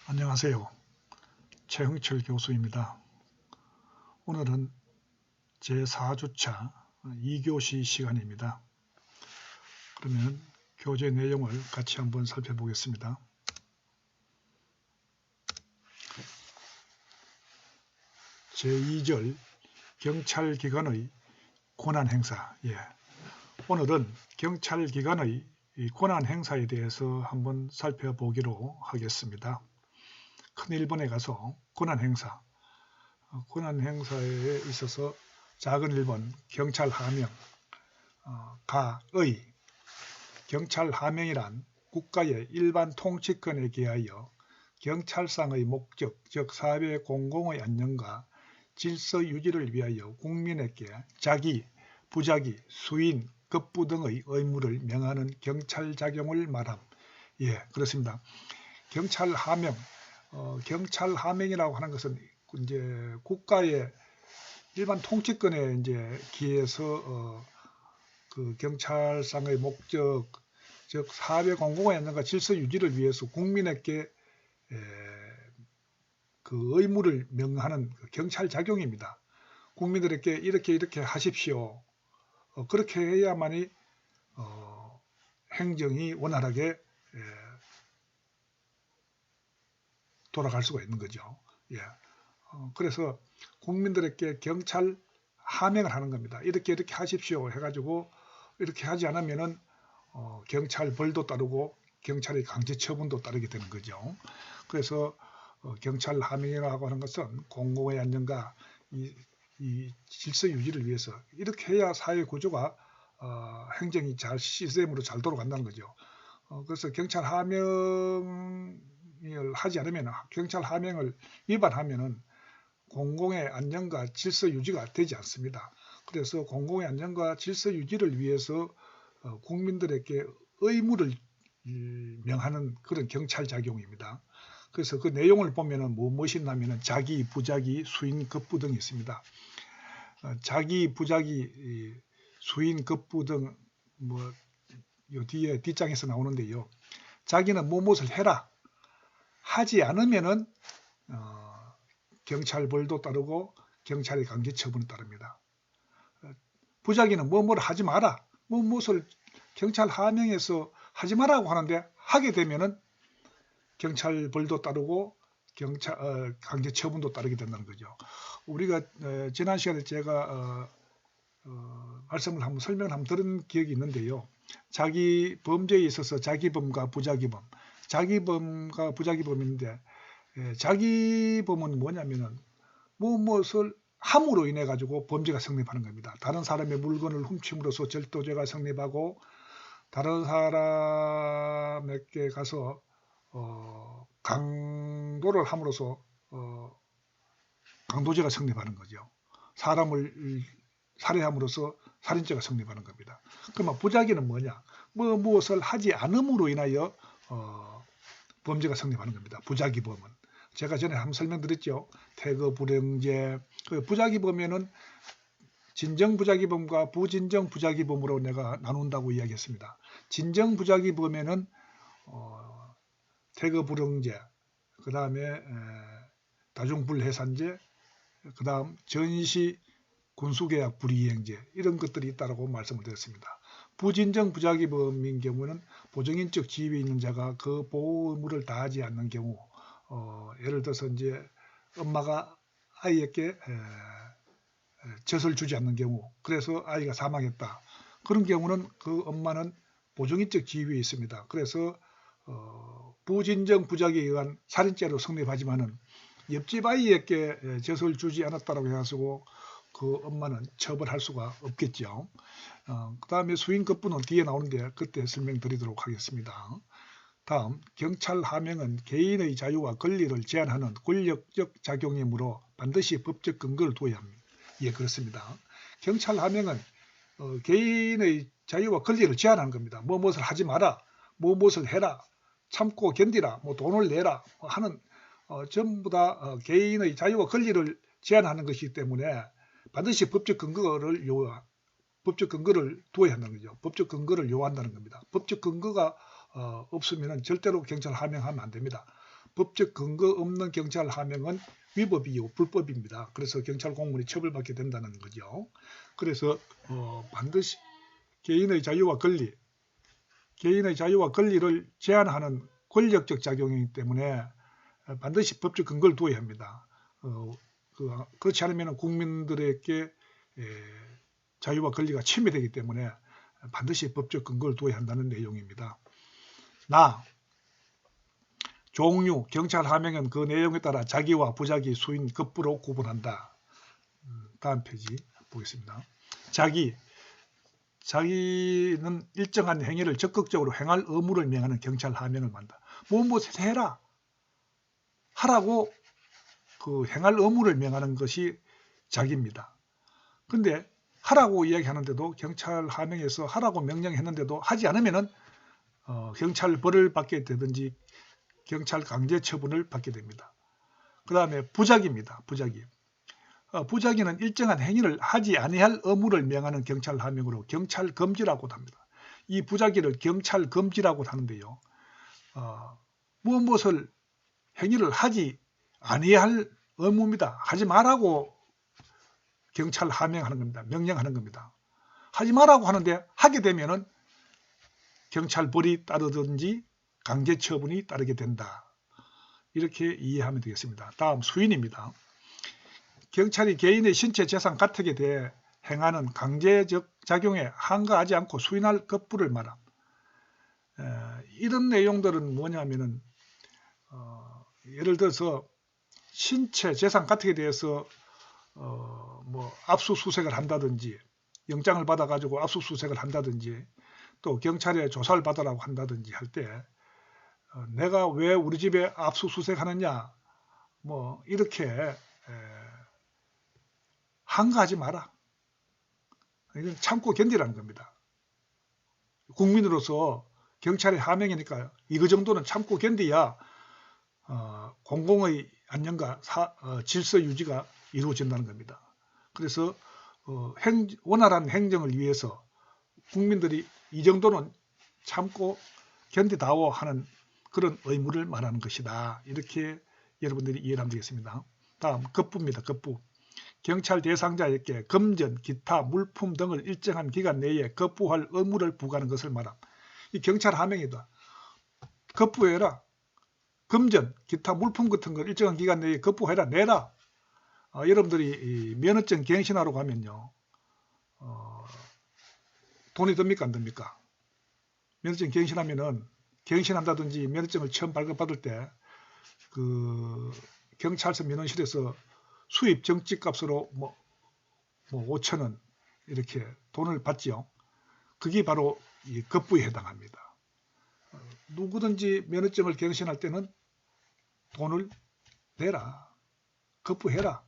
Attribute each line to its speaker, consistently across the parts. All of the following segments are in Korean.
Speaker 1: 안녕하세요. 최흥철 교수입니다. 오늘은 제4주차 2교시 시간입니다. 그러면 교재 내용을 같이 한번 살펴보겠습니다. 제2절 경찰기관의 권한행사. 오늘은 경찰기관의 권한행사에 대해서 한번 살펴보기로 하겠습니다. 큰 1번에 가서 권한행사에 있어서 작은 1번 경찰 하명, 가의 경찰 하명이란 국가의 일반 통치권에 기하여 경찰상의 목적, 즉 사회 공공의 안녕과 질서 유지를 위하여 국민에게 자기, 부자기, 수인, 급부 등의 의무를 명하는 경찰 작용을 말함. 그렇습니다. 경찰 하명, 경찰 하명이라고 하는 것은 이제 국가의 일반 통치권에 이제 기해서 그 경찰상의 목적, 즉 사회 공공의 안녕과 질서 유지를 위해서 국민에게 그 의무를 명하는 그 경찰 작용입니다. 국민들에게 이렇게 하십시오. 그렇게 해야만이 행정이 원활하게 돌아갈 수가 있는 거죠. 그래서 국민들에게 경찰 하명을 하는 겁니다. 이렇게 하십시오 해가지고 이렇게 하지 않으면은 경찰 벌도 따르고 경찰의 강제 처분도 따르게 되는 거죠. 그래서 경찰 하명이라고 하는 것은 공공의 안녕과 이 질서 유지를 위해서 이렇게 해야 사회 구조가 행정이 잘 시스템으로 잘 돌아간다는 거죠. 그래서 경찰 하명을 하지 않으면, 경찰 하명을 위반하면은 공공의 안녕과 질서 유지가 되지 않습니다. 그래서 공공의 안녕과 질서 유지를 위해서 국민들에게 의무를 명하는 그런 경찰 작용입니다. 그래서 그 내용을 보면은 무엇이 있냐면은 자기, 부자기, 수인, 급부 등이 있습니다. 자기, 부자기, 수인, 급부 등 요 뒤에 뒷장에서 나오는데요. 자기는 무엇을 해라. 하지 않으면은 경찰 벌도 따르고 경찰의 강제 처분이 따릅니다. 부자기는 뭐를 하지 마라. 무엇을 경찰 하명에서 하지 마라고 하는데 하게 되면은 경찰 벌도 따르고 강제 처분도 따르게 된다는 거죠. 우리가 지난 시간에 제가 말씀을 한번 설명을 한번 들은 기억이 있는데요. 자기 범죄에 있어서 자기범과 부자기범, 자기범과 부자기범인데 자기범은 뭐냐면은 무엇을 함으로 인해 가지고 범죄가 성립하는 겁니다. 다른 사람의 물건을 훔침으로써 절도죄가 성립하고 다른 사람에게 가서 강도를 함으로써 강도죄가 성립하는 거죠. 사람을 살해함으로써 살인죄가 성립하는 겁니다. 그러면 부자기는 뭐냐? 무엇을 하지 않음으로 인하여 범죄가 성립하는 겁니다. 부자기범은. 제가 전에 한번 설명드렸죠. 태거 불량죄. 부자기범에는 진정 부자기범과 부진정 부자기범으로 내가 나눈다고 이야기했습니다. 진정 부자기범에는 태거 불량죄, 그 다음에 다중불해산죄, 그 다음 전시 군수계약 불이행죄 이런 것들이 있다고 말씀을 드렸습니다. 부진정 부자기범인 경우는 보정인적 지위에 있는 자가 그 보호 의무를 다하지 않는 경우, 예를 들어서 이제 엄마가 아이에게 젖을 주지 않는 경우, 그래서 아이가 사망했다. 그런 경우는 그 엄마는 보정인적 지위에 있습니다. 그래서 부진정 부자기에 의한 살인죄로 성립하지만은 옆집 아이에게 젖을 주지 않았다고 해가지고 그 엄마는 처벌할 수가 없겠죠. 그 다음에 수인급부는 뒤에 나오는데 그때 설명드리도록 하겠습니다. 다음, 경찰 하명은 개인의 자유와 권리를 제한하는 권력적 작용이므로 반드시 법적 근거를 두어야 합니다. 그렇습니다. 경찰 하명은 개인의 자유와 권리를 제한하는 겁니다. 무엇을 하지 마라, 무엇을 해라, 참고 견디라, 돈을 내라 하는 전부 다 개인의 자유와 권리를 제한하는 것이기 때문에 반드시 법적 근거를 두어야 한다는 거죠. 법적 근거를 요한다는 겁니다. 법적 근거가 없으면 절대로 경찰 하명하면 안 됩니다. 법적 근거 없는 경찰 하명은 위법이요 불법입니다. 그래서 경찰 공무원이 처벌받게 된다는 거죠. 그래서 반드시 개인의 자유와 권리를 제한하는 권력적 작용이기 때문에 반드시 법적 근거를 두어야 합니다. 그렇지 않으면 국민들에게 자유와 권리가 침해되기 때문에 반드시 법적 근거를 두어야 한다는 내용입니다. 종류, 경찰 하명은 그 내용에 따라 자기와 부자기, 수인, 급부로 구분한다. 다음 페이지 보겠습니다. 자기는 일정한 행위를 적극적으로 행할 의무를 명하는 경찰 하명을 만다. 무엇 해라 하라고 행할 의무를 명하는 것이 자기입니다. 근데 하라고 이야기하는데도 경찰 하명에서 하라고 명령했는데도 하지 않으면은 경찰 벌을 받게 되든지 경찰 강제 처분을 받게 됩니다. 그 다음에 부작위입니다. 부작위는 일정한 행위를 하지 아니할 의무를 명하는 경찰 하명으로 경찰 금지라고도 합니다. 이 부작위를 경찰 금지라고 하는데요. 무엇을 행위를 하지 아니할 의무입니다. 하지 말라고 경찰 하명하는 겁니다. 명령하는 겁니다. 하지 말라고 하는데 하게 되면은 경찰 벌이 따르든지 강제 처분이 따르게 된다. 이렇게 이해하면 되겠습니다. 다음 수인입니다. 경찰이 개인의 신체 재산 가택에 대해 행하는 강제적 작용에 한가하지 않고 수인할 급부를 말함. 이런 내용들은 뭐냐면은 예를 들어서 신체 재산 가택에 대해서 압수수색을 한다든지 영장을 받아가지고 압수수색을 한다든지 또 경찰에 조사를 받으라고 한다든지 할 때 내가 왜 우리 집에 압수수색하느냐 이렇게 한가하지 마라. 이건 참고 견디라는 겁니다. 국민으로서 경찰의 하명이니까 이거 정도는 참고 견디야 공공의 안녕과 질서 유지가 이루어진다는 겁니다. 그래서 원활한 행정을 위해서 국민들이 이 정도는 참고 견디다오 하는 그런 의무를 말하는 것이다. 이렇게 여러분들이 이해를 하면 되겠습니다. 다음 급부입니다. 급부. 경찰 대상자에게 금전, 기타, 물품 등을 일정한 기간 내에 급부할 의무를 부과하는 것을 말함. 이 경찰 하명이다. 급부해라. 금전, 기타 물품 같은 걸 일정한 기간 내에 급부해라. 내라. 여러분들이 면허증 갱신하러 가면요. 돈이 듭니까? 안 듭니까? 면허증 갱신하면은 갱신한다든지 면허증을 처음 발급받을 때 경찰서 민원실에서 수입 정지값으로 5,000원 이렇게 돈을 받지요. 그게 바로 이 급부에 해당합니다. 누구든지 면허증을 갱신할 때는 돈을 내라. 급부해라.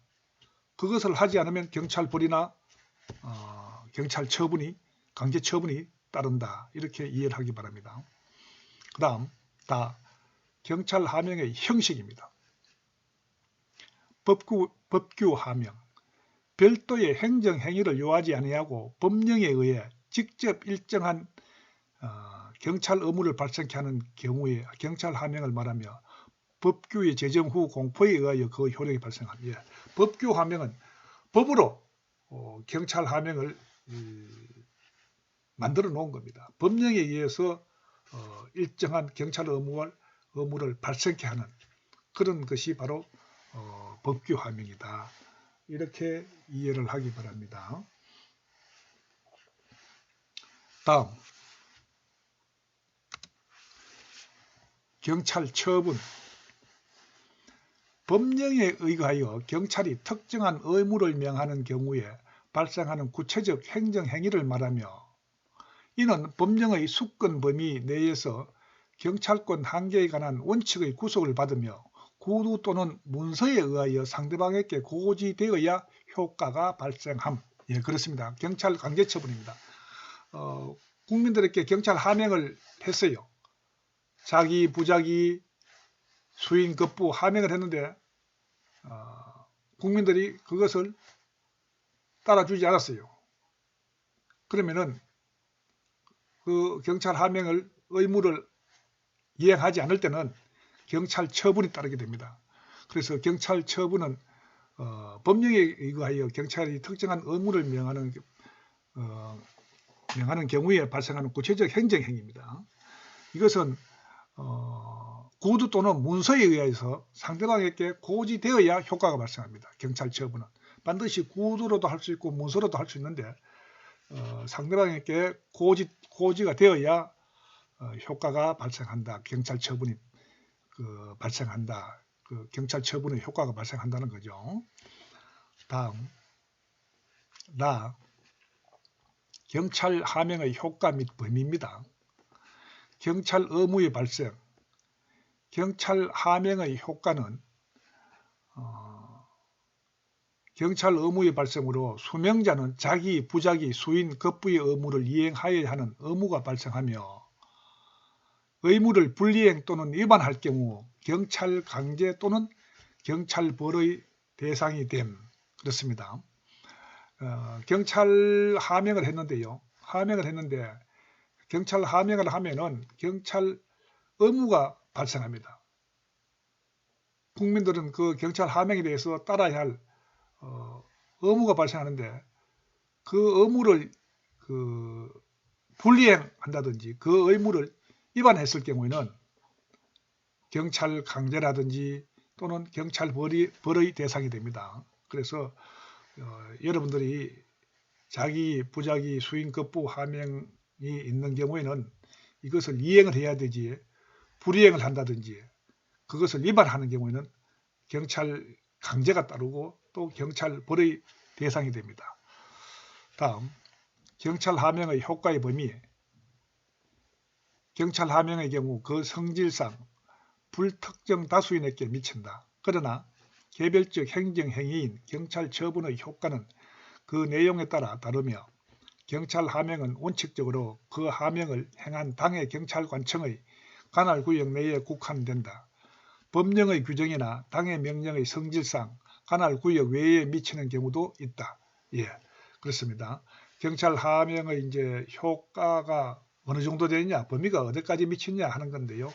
Speaker 1: 그것을 하지 않으면 경찰 벌이나 경찰 처분이 강제 처분이 따른다. 이렇게 이해를 하기 바랍니다. 그 다음 경찰 하명의 형식입니다. 법규 하명. 별도의 행정 행위를 요하지 아니하고 법령에 의해 직접 일정한 경찰 의무를 발생케 하는 경우에 경찰 하명을 말하며 법규의 제정 후 공포에 의하여 그 효력이 발생합니다. 법규 하명은 법으로 경찰 하명을 만들어 놓은 겁니다. 법령에 의해서 일정한 경찰 의무를 발생케 하는 그런 것이 바로 법규 하명이다. 이렇게 이해를 하기 바랍니다. 다음 경찰 처분. 법령에 의하여 경찰이 특정한 의무를 명하는 경우에 발생하는 구체적 행정행위를 말하며 이는 법령의 수권 범위 내에서 경찰권 한계에 관한 원칙의 구속을 받으며 구두 또는 문서에 의하여 상대방에게 고지되어야 효과가 발생함. 예, 그렇습니다. 경찰 강제처분입니다. 국민들에게 경찰 하명을 했어요. 자기, 부자기, 수인, 급부 하명을 했는데 국민들이 그것을 따라주지 않았어요. 그러면은 그 경찰 하명을 의무를 이행하지 않을 때는 경찰 처분이 따르게 됩니다. 그래서 경찰 처분은 법령에 의거하여 경찰이 특정한 의무를 명하는 경우에 발생하는 구체적 행정행위입니다. 이것은 구두 또는 문서에 의해서 상대방에게 고지되어야 효과가 발생합니다. 경찰 처분은 반드시 구두로도 할 수 있고 문서로도 할 수 있는데 상대방에게 고지가 되어야 효과가 발생한다. 경찰 처분이 발생한다. 경찰 처분의 효과가 발생한다는 거죠. 다음 경찰 하명의 효과 및 범위입니다. 경찰 의무의 발생. 경찰 하명의 효과는 경찰 의무의 발생으로 수명자는 자기, 부자기, 수인, 급부의 의무를 이행하여야 하는 의무가 발생하며 의무를 불이행 또는 위반할 경우 경찰 강제 또는 경찰 벌의 대상이 됨. 그렇습니다. 경찰 하명을 했는데요. 경찰 하명을 하면은 경찰 의무가 발생합니다. 국민들은 그 경찰 하명에 대해서 따라야 할 의무가 발생하는데 그 의무를 불이행한다든지 그 의무를 위반했을 경우에는 경찰 강제라든지 또는 경찰 벌의 대상이 됩니다. 그래서 여러분들이 자기, 부자기, 수인, 급부 하명이 있는 경우에는 이것을 이행을 해야 되지 불이행을 한다든지 그것을 위반하는 경우에는 경찰 강제가 따르고 또 경찰 벌의 대상이 됩니다. 다음 경찰 하명의 효과의 범위. 경찰 하명의 경우 그 성질상 불특정 다수인에게 미친다. 그러나 개별적 행정행위인 경찰 처분의 효과는 그 내용에 따라 다르며 경찰 하명은 원칙적으로 그 하명을 행한 당해 경찰관청의 관할구역 내에 국한된다. 법령의 규정이나 당해 명령의 성질상 관할구역 외에 미치는 경우도 있다. 예, 그렇습니다. 경찰 하명의 이제 효과가 어느 정도 되느냐, 범위가 어디까지 미치느냐 하는 건데요.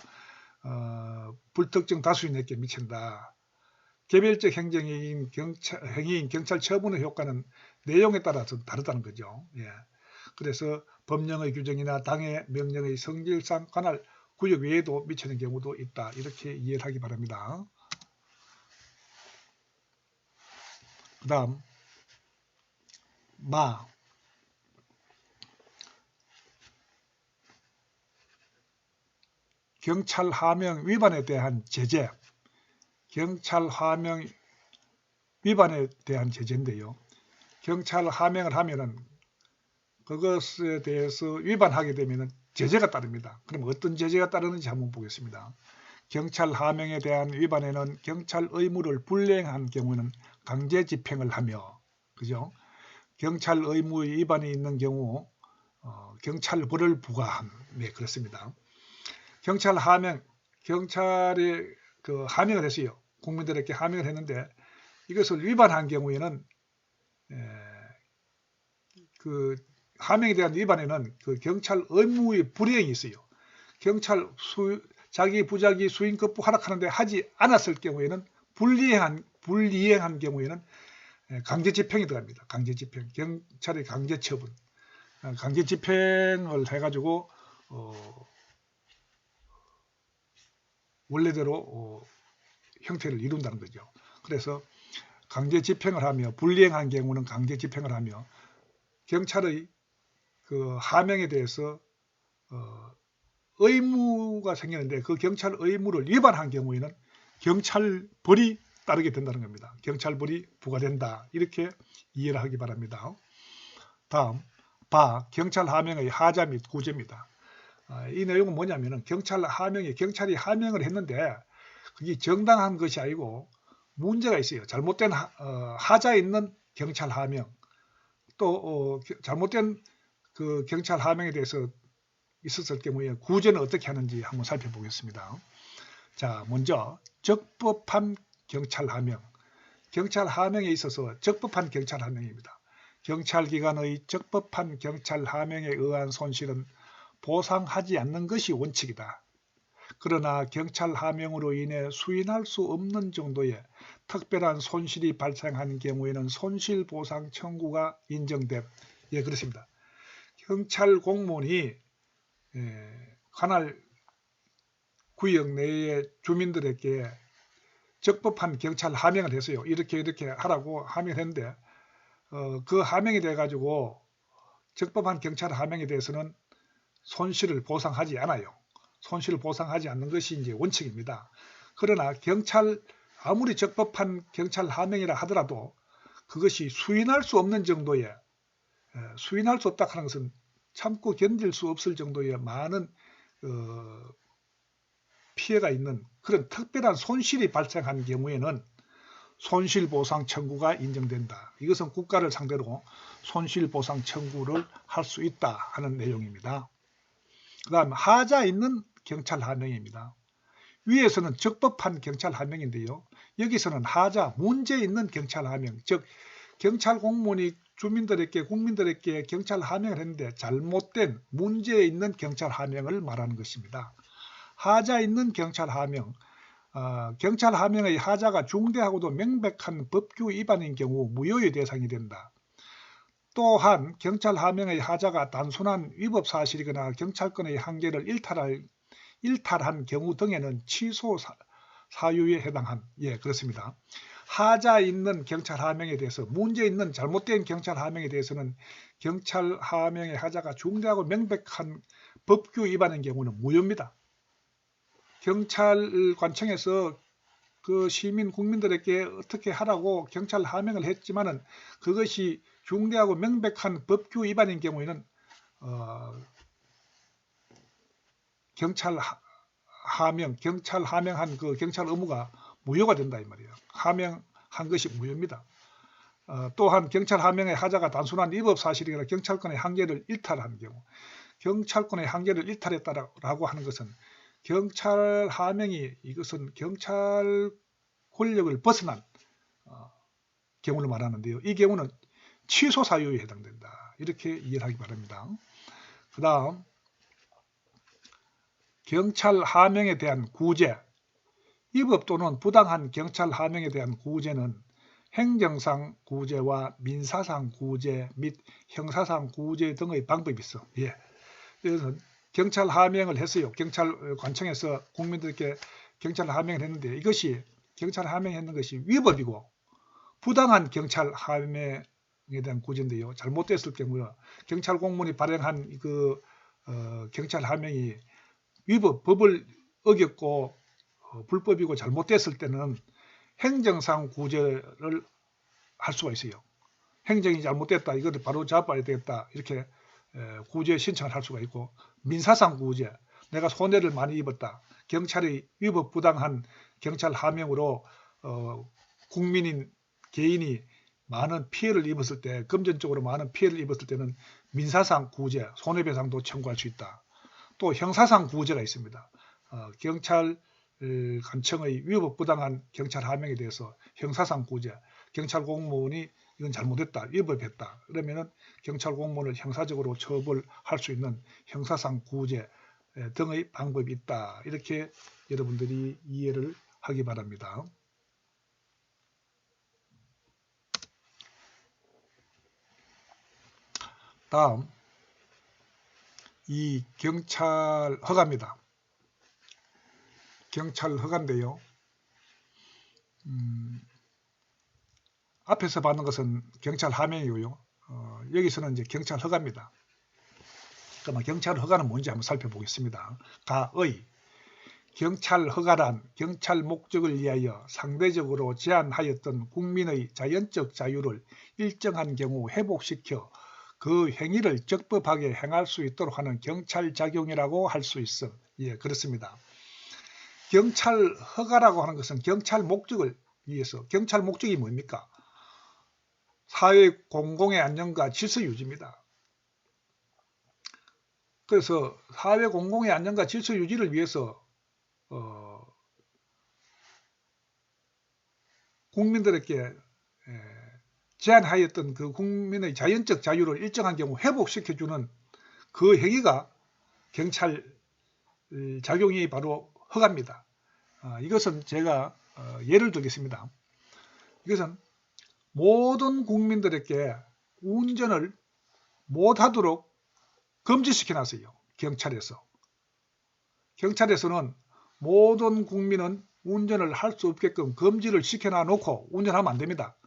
Speaker 1: 불특정 다수인에게 미친다. 개별적 행정행위인 경찰 처분의 효과는 내용에 따라서 다르다는 거죠. 예. 그래서 법령의 규정이나 당의 명령의 성질상 관할 구역 외에도 미치는 경우도 있다. 이렇게 이해를 하기 바랍니다. 그 다음 경찰 하명 위반에 대한 제재. 경찰 하명 위반에 대한 제재인데요. 경찰 하명을 하면은 그것에 대해서 위반하게 되면은 제재가 따릅니다. 그럼 어떤 제재가 따르는지 한번 보겠습니다. 경찰 하명에 대한 위반에는 경찰 의무를 불이행한 경우는 강제 집행을 하며, 그죠? 경찰 의무의 위반이 있는 경우 경찰벌을 부과함. 네, 그렇습니다. 경찰 하명, 경찰이 하명을 했어요. 국민들에게 하명을 했는데 이것을 위반한 경우에는 그 하명에 대한 위반에는 그 경찰 의무의 불이행이 있어요. 경찰 자기 부자기 수인 급부 하락하는데 하지 않았을 경우에는 불이행한 경우에는 강제 집행이 들어갑니다. 강제 집행, 경찰의 강제 처분, 강제 집행을 해가지고 원래대로 형태를 이룬다는 거죠. 그래서 강제 집행을 하며 불이행한 경우는 강제 집행을 하며 경찰의 그 하명에 대해서 의무가 생기는데 그 경찰 의무를 위반한 경우에는 경찰벌이 따르게 된다는 겁니다. 경찰벌이 부과된다. 이렇게 이해를 하기 바랍니다. 다음 경찰 하명의 하자 및 구제입니다. 이 내용은 뭐냐면은 경찰이 하명을 했는데 그게 정당한 것이 아니고 문제가 있어요. 잘못된 하자에 있는 경찰 하명, 또 잘못된 그 경찰 하명에 대해서 있었을 경우에 구제는 어떻게 하는지 한번 살펴보겠습니다. 자, 먼저 적법한 경찰 하명. 경찰 하명에 있어서 적법한 경찰 하명입니다. 경찰기관의 적법한 경찰 하명에 의한 손실은 보상하지 않는 것이 원칙이다. 그러나 경찰 하명으로 인해 수인할 수 없는 정도의 특별한 손실이 발생한 경우에는 손실보상 청구가 인정됨. 예, 그렇습니다. 경찰 공무원이 관할 구역 내의 주민들에게 적법한 경찰 하명을 했어요. 이렇게 하라고 하명을 했는데 그 하명이 돼가지고 적법한 경찰 하명에 대해서는 손실을 보상하지 않아요. 손실을 보상하지 않는 것이 이제 원칙입니다. 그러나 아무리 적법한 경찰 하명이라 하더라도 그것이 수인할 수 없는 정도의 수인할 수 없다 하는 것은 참고 견딜 수 없을 정도의 많은 피해가 있는 그런 특별한 손실이 발생한 경우에는 손실보상 청구가 인정된다. 이것은 국가를 상대로 손실보상 청구를 할 수 있다 하는 내용입니다. 그 다음 하자 있는 경찰 하명입니다. 위에서는 적법한 경찰 하명인데요. 여기서는 하자, 문제 있는 경찰 하명, 즉 경찰 공무원이 국민들에게 경찰 하명을 했는데 잘못된 문제 있는 경찰 하명을 말하는 것입니다. 하자 있는 경찰 하명, 경찰 하명의 하자가 중대하고도 명백한 법규 위반인 경우 무효의 대상이 된다. 또한 경찰 하명의 하자가 단순한 위법 사실이거나 경찰권의 한계를 일탈한 경우 등에는 취소 사유에 해당한, 예, 그렇습니다. 하자 있는 경찰 하명에 대해서 문제 있는 잘못된 경찰 하명에 대해서는 경찰 하명의 하자가 중대하고 명백한 법규 위반인 경우는 무효입니다. 경찰관청에서 그 시민 국민들에게 어떻게 하라고 경찰 하명을 했지만은 그것이 중대하고 명백한 법규 위반인 경우에는 경찰 하명한 그 경찰 의무가 무효가 된다 이 말이에요. 하명한 것이 무효입니다. 또한 경찰 하명의 하자가 단순한 위법 사실이거나 경찰권의 한계를 일탈한 경우, 경찰권의 한계를 일탈했다라고 하는 것은 경찰 하명이 이것은 경찰 권력을 벗어난 경우를 말하는데요. 이 경우는 취소 사유에 해당된다. 이렇게 이해를 하기 바랍니다. 그 다음 경찰 하명에 대한 구제, 위법 또는 부당한 경찰 하명에 대한 구제는 행정상 구제와 민사상 구제 및 형사상 구제 등의 방법이 있어. 예. 그래서 경찰 하명을 했어요. 경찰관청에서 국민들께 경찰 하명을 했는데 이것이 경찰 하명했는 것이 위법이고 부당한 경찰 하명에 대한 구제인데요. 잘못됐을 경우에 경찰 공무원이 발행한 그 경찰 하명이 법을 어겼고 불법이고 잘못됐을 때는 행정상 구제를 할 수가 있어요. 행정이 잘못됐다, 이거를 바로 잡아야 되겠다, 이렇게 구제 신청을 할 수가 있고, 민사상 구제, 내가 손해를 많이 입었다, 경찰의 위법 부당한 경찰 하명으로 국민인 개인이 많은 피해를 입었을 때, 금전적으로 많은 피해를 입었을 때는 민사상 구제, 손해배상도 청구할 수 있다. 또 형사상 구제가 있습니다. 경찰관청의 위법 부당한 경찰 하명에 대해서 형사상 구제, 경찰 공무원이 이건 잘못했다, 위법했다, 그러면은 경찰 공무원을 형사적으로 처벌할 수 있는 형사상 구제 등의 방법이 있다. 이렇게 여러분들이 이해를 하기 바랍니다. 다음 이 경찰 허가입니다. 경찰 허가인데요. 앞에서 받는 것은 경찰 하명이고요. 여기서는 이제 경찰 허가입니다. 그러면 경찰 허가는 뭔지 한번 살펴보겠습니다. 가의 경찰 허가란 경찰 목적을 위하여 상대적으로 제한하였던 국민의 자연적 자유를 일정한 경우 회복시켜 그 행위를 적법하게 행할 수 있도록 하는 경찰 작용이라고 할 수 있음. 예, 그렇습니다. 경찰 허가라고 하는 것은 경찰 목적을 위해서, 경찰 목적이 뭡니까? 사회 공공의 안녕과 질서 유지입니다. 그래서 사회 공공의 안녕과 질서 유지를 위해서 국민들에게 제한하였던 그 국민의 자연적 자유를 일정한 경우 회복시켜주는 그 행위가 경찰 작용이 바로 허가입니다. 이것은 제가 예를 들겠습니다. 이것은 모든 국민들에게 운전을 못하도록 금지시켜놨어요. 경찰에서는 모든 국민은 운전을 할 수 없게끔 금지를 시켜놔놓고 운전하면 안 됩니다.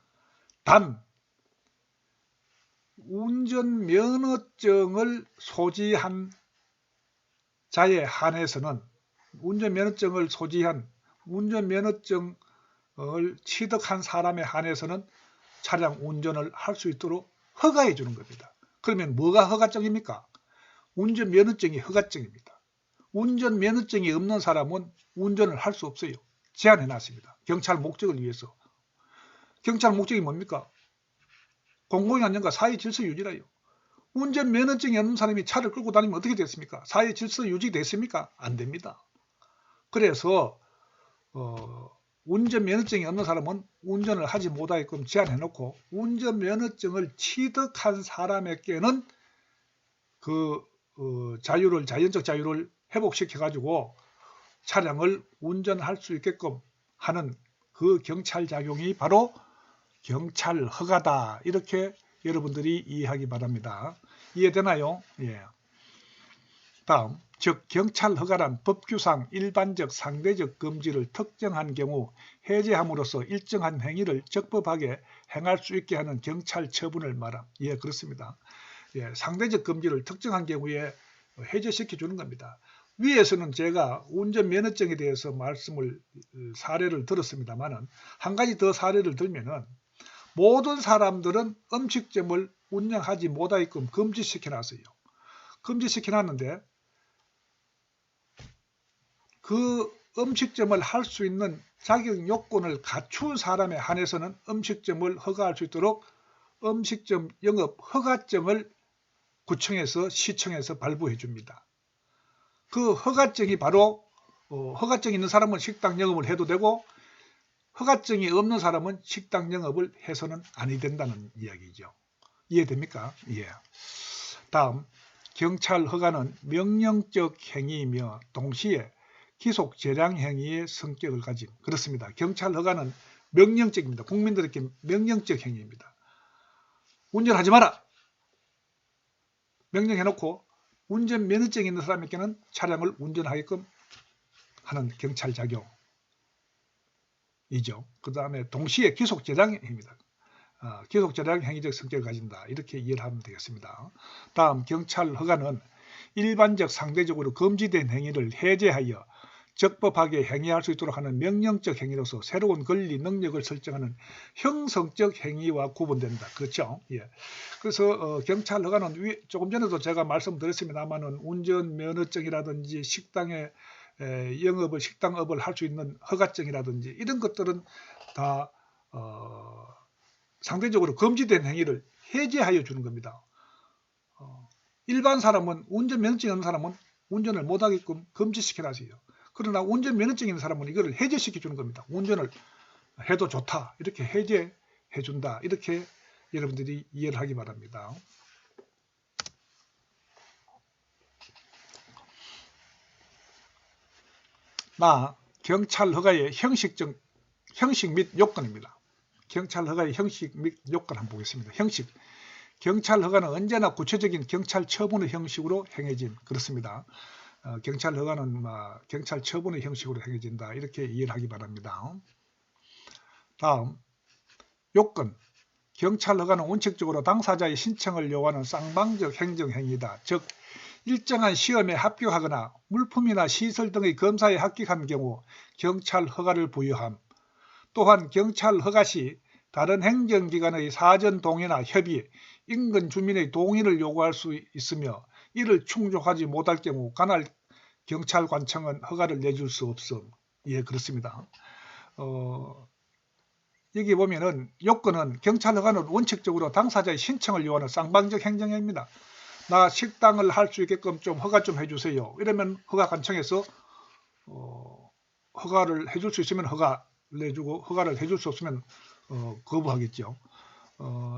Speaker 1: 단 운전면허증을 소지한 자에 한해서는 운전면허증을 취득한 사람에 한해서는 차량 운전을 할 수 있도록 허가해 주는 겁니다. 그러면 뭐가 허가증입니까? 운전면허증이 허가증입니다. 운전면허증이 없는 사람은 운전을 할 수 없어요. 제한해 놨습니다. 경찰 목적을 위해서. 경찰 목적이 뭡니까? 공공안전과 사회 질서 유지라요. 운전면허증이 없는 사람이 차를 끌고 다니면 어떻게 됐습니까? 사회 질서 유지됐습니까? 안 됩니다. 그래서 운전면허증이 없는 사람은 운전을 하지 못하게끔 제한해놓고 운전면허증을 취득한 사람에게는 그 자연적 자유를 회복시켜가지고 차량을 운전할 수 있게끔 하는 그 경찰작용이 바로 경찰 허가다. 이렇게 여러분들이 이해하기 바랍니다. 이해되나요? 예. 다음, 즉 경찰 허가란 법규상 일반적 상대적 금지를 특정한 경우 해제함으로써 일정한 행위를 적법하게 행할 수 있게 하는 경찰 처분을 말함. 예, 그렇습니다. 예, 상대적 금지를 특정한 경우에 해제시켜 주는 겁니다. 위에서는 제가 운전면허증에 대해서 사례를 들었습니다만은 한 가지 더 사례를 들면은 모든 사람들은 음식점을 운영하지 못하게끔 금지시켜 놨어요. 금지시켜 놨는데 그 음식점을 할 수 있는 자격 요건을 갖춘 사람에 한해서는 음식점을 허가할 수 있도록 음식점 영업 허가증을 구청에서 시청에서 발부해 줍니다. 그 허가증이 바로 허가증이 있는 사람은 식당 영업을 해도 되고 허가증이 없는 사람은 식당 영업을 해서는 아니 된다는 이야기죠. 이해됩니까? 예. 다음, 경찰 허가는 명령적 행위이며 동시에 기속 재량 행위의 성격을 가진 그렇습니다. 경찰 허가는 명령적입니다. 국민들에게 명령적 행위입니다. 운전하지 마라. 명령해놓고 운전면허증이 있는 사람에게는 차량을 운전하게끔 하는 경찰작용이죠. 그 다음에 동시에 기속재량 행위입니다. 기속재량 행위적 성격을 가진다. 이렇게 이해를 하면 되겠습니다. 다음, 경찰 허가는 일반적 상대적으로 금지된 행위를 해제하여 적법하게 행위할 수 있도록 하는 명령적 행위로서 새로운 권리 능력을 설정하는 형성적 행위와 구분된다. 그렇죠? 예. 그래서 경찰 허가는 조금 전에도 제가 말씀드렸습니다만은 운전면허증이라든지 식당의 식당업을 할 수 있는 허가증이라든지 이런 것들은 다 상대적으로 금지된 행위를 해제하여 주는 겁니다. 일반 사람은 운전면허증이 없는 사람은 운전을 못하게끔 금지시켜놨어요. 그러나 운전면허증이 있는 사람은 이거를 해제시켜 주는 겁니다. 운전을 해도 좋다. 이렇게 해제해 준다. 이렇게 여러분들이 이해를 하기 바랍니다. 경찰 허가의 형식 및 요건입니다. 경찰 허가의 형식 및 요건 한번 보겠습니다. 형식. 경찰 허가는 언제나 구체적인 경찰 처분의 형식으로 행해진 그렇습니다. 경찰 허가는 경찰 처분의 형식으로 행해진다. 이렇게 이해를 하기 바랍니다. 다음, 요건. 경찰 허가는 원칙적으로 당사자의 신청을 요구하는 쌍방적 행정행위다. 즉 일정한 시험에 합격하거나 물품이나 시설 등의 검사에 합격한 경우 경찰 허가를 부여함. 또한 경찰 허가 시 다른 행정기관의 사전 동의나 협의, 인근 주민의 동의를 요구할 수 있으며 이를 충족하지 못할 경우 관할 경찰관청은 허가를 내줄 수 없음. 예, 그렇습니다. 여기 보면은 요건은 경찰 허가는 원칙적으로 당사자의 신청을 요하는 쌍방적 행정행위입니다. 나 식당을 할 수 있게끔 좀 허가 좀 해주세요. 이러면 허가관청에서 허가를 해줄 수 있으면 허가를 내주고 허가를 해줄 수 없으면 거부하겠죠.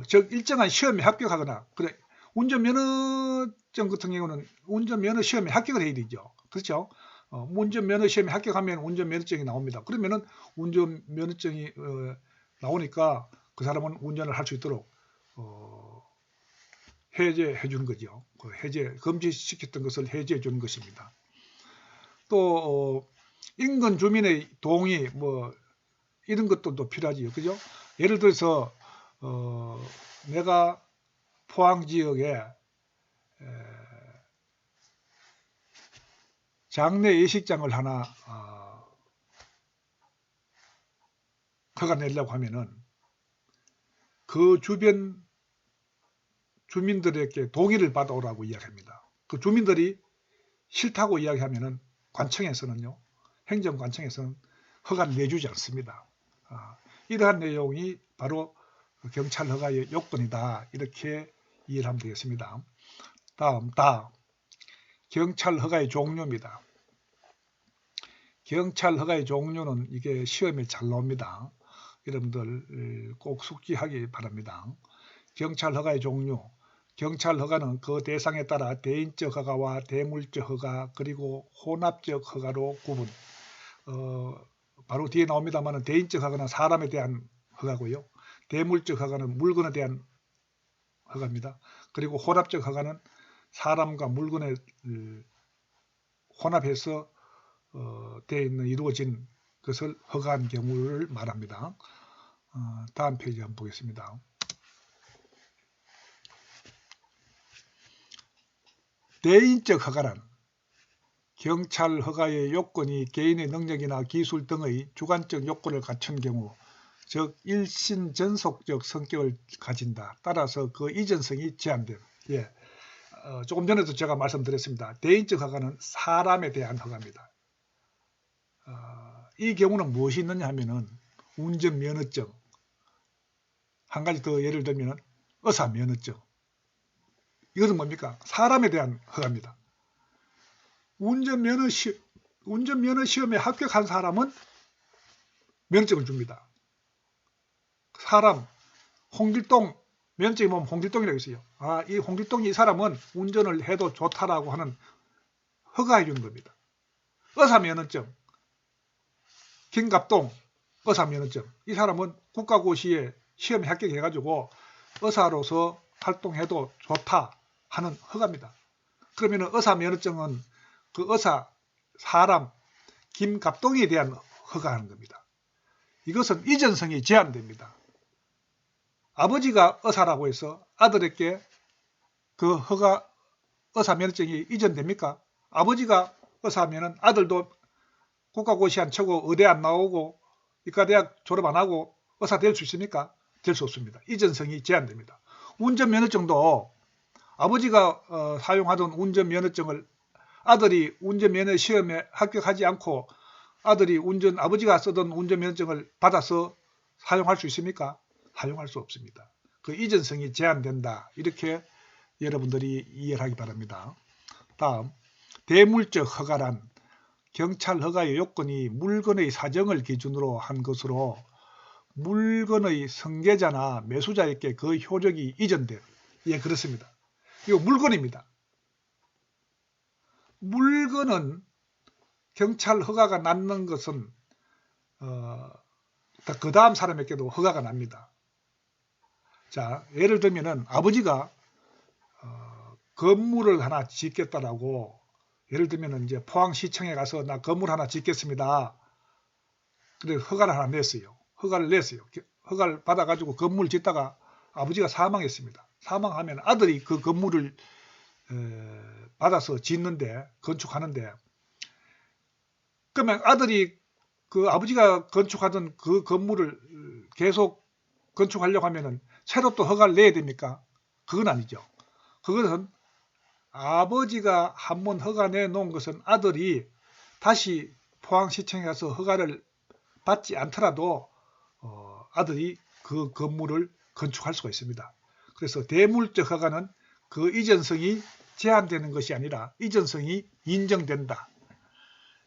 Speaker 1: 즉 일정한 시험에 합격하거나 그래 운전면허증 같은 경우는 운전면허 시험에 합격을 해야 되죠. 그렇죠? 운전면허 시험에 합격하면 운전면허증이 나옵니다. 그러면은 운전면허증이 나오니까 그 사람은 운전을 할 수 있도록 해제해 주는 거죠. 금지시켰던 것을 해제해 주는 것입니다. 또 인근 주민의 동의 이런 것도 또 필요하지요. 그죠? 예를 들어서 내가 포항 지역에 장례 예식장을 하나 허가 내려고 하면은 그 주변 주민들에게 동의를 받아오라고 이야기합니다. 그 주민들이 싫다고 이야기하면은 관청에서는요, 행정관청에서는 허가를 내주지 않습니다. 이러한 내용이 바로 경찰 허가의 요건이다. 이렇게 이해를 하면 되겠습니다. 다음 경찰 허가의 종류입니다. 경찰 허가의 종류는 이게 시험에 잘 나옵니다. 여러분들 꼭 숙지하기 바랍니다. 경찰 허가의 종류. 경찰 허가는 그 대상에 따라 대인적 허가와 대물적 허가 그리고 혼합적 허가로 구분. 바로 뒤에 나옵니다만 대인적 허가는 사람에 대한 허가고요. 대물적 허가는 물건에 대한 허가입니다. 그리고 혼합적 허가는 사람과 물건을 혼합해서 이루어진 것을 허가한 경우를 말합니다. 다음 페이지 한번 보겠습니다. 대인적 허가란 경찰 허가의 요건이 개인의 능력이나 기술 등의 주관적 요건을 갖춘 경우, 즉 일신전속적 성격을 가진다. 따라서 그 이전성이 제한됨. 조금 전에도 제가 말씀드렸습니다. 대인적 허가는 사람에 대한 허가입니다. 이 경우는 무엇이 있느냐 하면은 운전면허증, 한 가지 더 예를 들면 의사면허증. 이것은 뭡니까? 사람에 대한 허가입니다. 운전면허 시험에 합격한 사람은 면허증을 줍니다. 사람, 홍길동 면허증이 보면 홍길동이라고 있어요. 이 홍길동이 이 사람은 운전을 해도 좋다라고 하는 허가해 주는 겁니다. 의사면허증, 김갑동 의사면허증. 이 사람은 국가고시에 시험에 합격해가지고 의사로서 활동해도 좋다 하는 허가입니다. 그러면 의사면허증은 그 의사, 사람, 김갑동에 대한 허가하는 겁니다. 이것은 이전성이 제한됩니다. 아버지가 의사라고 해서 아들에게 그 의사면허증이 이전됩니까? 아버지가 의사면은 아들도 국가고시 안 치고 의대 안 나오고 이과대학 졸업 안 하고 의사 될 수 있습니까? 될 수 없습니다. 이전성이 제한됩니다. 운전면허증도 아버지가 사용하던 운전면허증을 아들이 운전면허 시험에 합격하지 않고 아버지가 쓰던 운전면허증을 받아서 사용할 수 있습니까? 사용할 수 없습니다. 그 이전성이 제한된다. 이렇게 여러분들이 이해를 하기 바랍니다. 다음, 대물적 허가란 경찰 허가의 요건이 물건의 사정을 기준으로 한 것으로 물건의 성계자나 매수자에게 그 효력이 이전된. 그렇습니다. 이거 물건입니다. 물건은 경찰 허가가 났는 것은 그 다음 사람에게도 허가가 납니다. 자, 예를 들면은 아버지가 건물을 하나 짓겠다라고, 예를 들면은 이제 포항시청에 가서 나 건물 하나 짓겠습니다. 그래서 허가를 하나 냈어요. 허가를 받아가지고 건물 짓다가 아버지가 사망했습니다. 사망하면 아들이 그 건물을 받아서 짓는데, 건축하는데, 그러면 아들이 그 아버지가 건축하던 그 건물을 계속 건축하려고 하면은 새로 또 허가를 내야 됩니까? 그건 아니죠. 그것은 아버지가 한번 허가 내놓은 것은 아들이 다시 포항시청에 가서 허가를 받지 않더라도 아들이 그 건물을 건축할 수가 있습니다. 그래서 대물적 허가는 그 이전성이 제한되는 것이 아니라 이전성이 인정된다.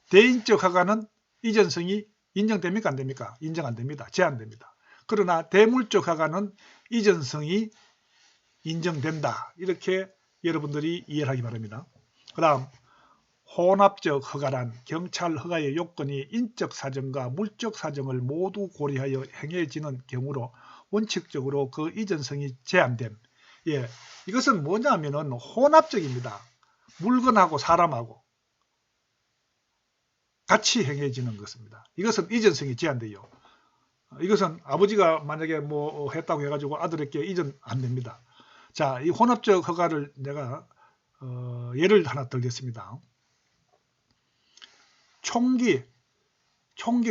Speaker 1: 대인적 허가는 이전성이 인정됩니까? 안 됩니까? 인정 안 됩니다. 제한됩니다. 그러나 대물적 허가는 이전성이 인정된다. 이렇게 여러분들이 이해를 하기 바랍니다. 그 다음 혼합적 허가란 경찰 허가의 요건이 인적 사정과 물적 사정을 모두 고려하여 행해지는 경우로 원칙적으로 그 이전성이 제한됨. 예, 이것은 뭐냐면은 혼합적입니다. 물건하고 사람하고 같이 행해지는 것입니다. 이것은 이전성이 제한돼요. 이것은 아버지가 만약에 뭐 했다고 해가지고 아들에게 이전 안 됩니다. 자, 이 혼합적 허가를 내가 예를 하나 들겠습니다. 총기,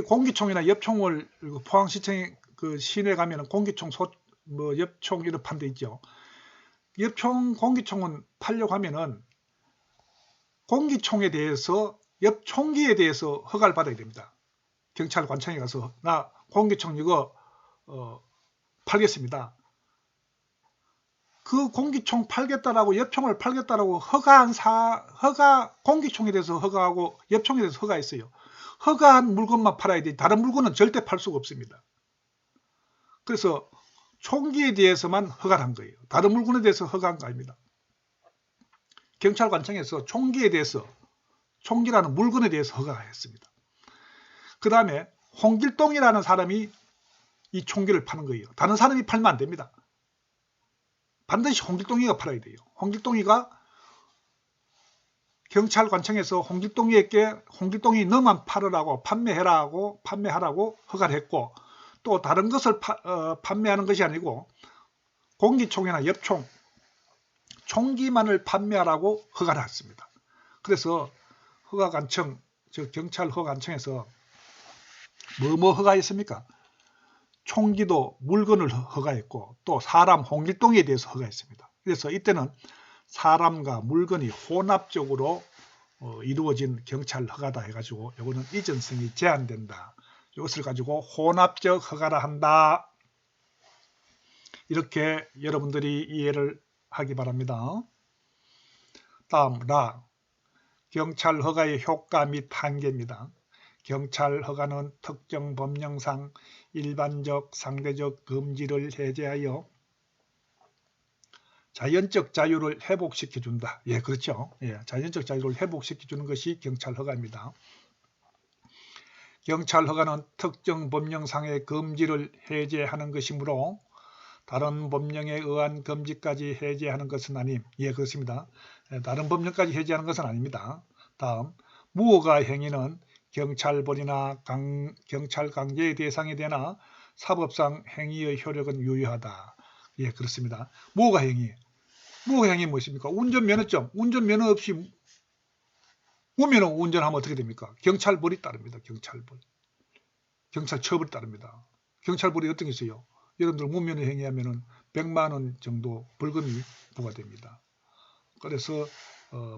Speaker 1: 공기총이나 엽총을 포항시청 그 시내 가면은 공기총, 엽총 이런 판 데 있죠. 엽총, 공기총은 팔려고 하면은 공기총에 대해서 엽총기에 대해서 허가를 받아야 됩니다. 경찰관청에 가서 나 공기총 이거 팔겠습니다. 그 공기총 팔겠다라고 엽총을 팔겠다라고 공기총에 대해서 허가하고 엽총에 대해서 허가했어요. 허가한 물건만 팔아야 돼. 다른 물건은 절대 팔 수가 없습니다. 그래서 총기에 대해서만 허가를 한 거예요. 다른 물건에 대해서 허가한 거 아닙니다. 경찰관청에서 총기에 대해서, 총기라는 물건에 대해서 허가했습니다. 그 다음에 홍길동이라는 사람이 이 총기를 파는 거예요. 다른 사람이 팔면 안 됩니다. 반드시 홍길동이가 팔아야 돼요. 홍길동이가 경찰관청에서 홍길동이 너만 팔으라고 판매하라고 허가를 했고, 또 다른 것을 판매하는 것이 아니고 공기총이나 엽총, 총기만을 판매하라고 허가를 했습니다. 그래서 허가관청, 경찰 허가관청에서 뭐 허가했습니까? 총기도 물건을 허가했고 또 사람 홍길동에 대해서 허가했습니다. 그래서 이때는 사람과 물건이 혼합적으로 이루어진 경찰 허가다 해가지고 이거는 이전성이 제한된다. 이것을 가지고 혼합적 허가라 한다. 이렇게 여러분들이 이해를 하기 바랍니다. 다음 라, 경찰 허가의 효과 및 한계입니다. 경찰 허가는 특정 법령상 일반적 상대적 금지를 해제하여 자연적 자유를 회복시켜준다. 예, 그렇죠. 예, 자연적 자유를 회복시켜주는 것이 경찰 허가입니다. 경찰 허가는 특정 법령상의 금지를 해제하는 것이므로 다른 법령에 의한 금지까지 해제하는 것은 아님. 예, 그렇습니다. 다른 법령까지 해제하는 것은 아닙니다. 다음, 무허가 행위는 경찰벌이나 경찰 강제의 대상이 되나 사법상 행위의 효력은 유효하다. 예, 그렇습니다. 무허가 행위. 무허가 행위 무엇입니까? 운전면허증. 운전면허 없이 무면허 운전하면 어떻게 됩니까? 경찰벌이 따릅니다. 경찰벌. 경찰처벌이 따릅니다. 경찰벌이 어떤 게 있어요? 여러분들 무면허 행위하면은 100만 원 정도 벌금이 부과됩니다. 그래서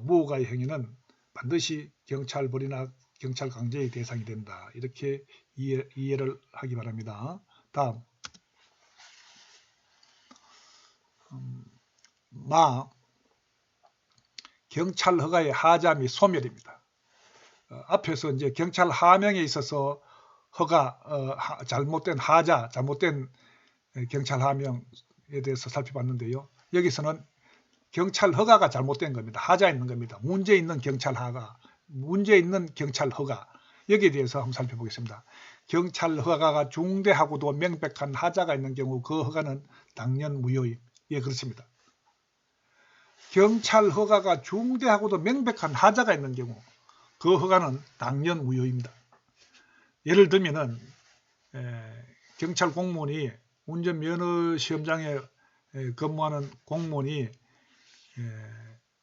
Speaker 1: 무허가의 행위는 반드시 경찰벌이나 경찰 강제의 대상이 된다. 이렇게 이해를 하기 바랍니다. 다음 경찰 허가의 하자 및 소멸입니다. 앞에서 이제 경찰 하명에 있어서 허가 잘못된 하자, 잘못된 경찰 하명에 대해서 살펴봤는데요. 여기서는 경찰 허가가 잘못된 겁니다. 하자 있는 겁니다. 문제 있는 경찰 허가. 여기에 대해서 한번 살펴보겠습니다. 경찰 허가가 중대하고도 명백한 하자가 있는 경우 그 허가는 당연 무효임. 예, 그렇습니다. 경찰 허가가 중대하고도 명백한 하자가 있는 경우 그 허가는 당연 무효입니다. 예를 들면은 경찰 공무원이 운전면허 시험장에 근무하는 공무원이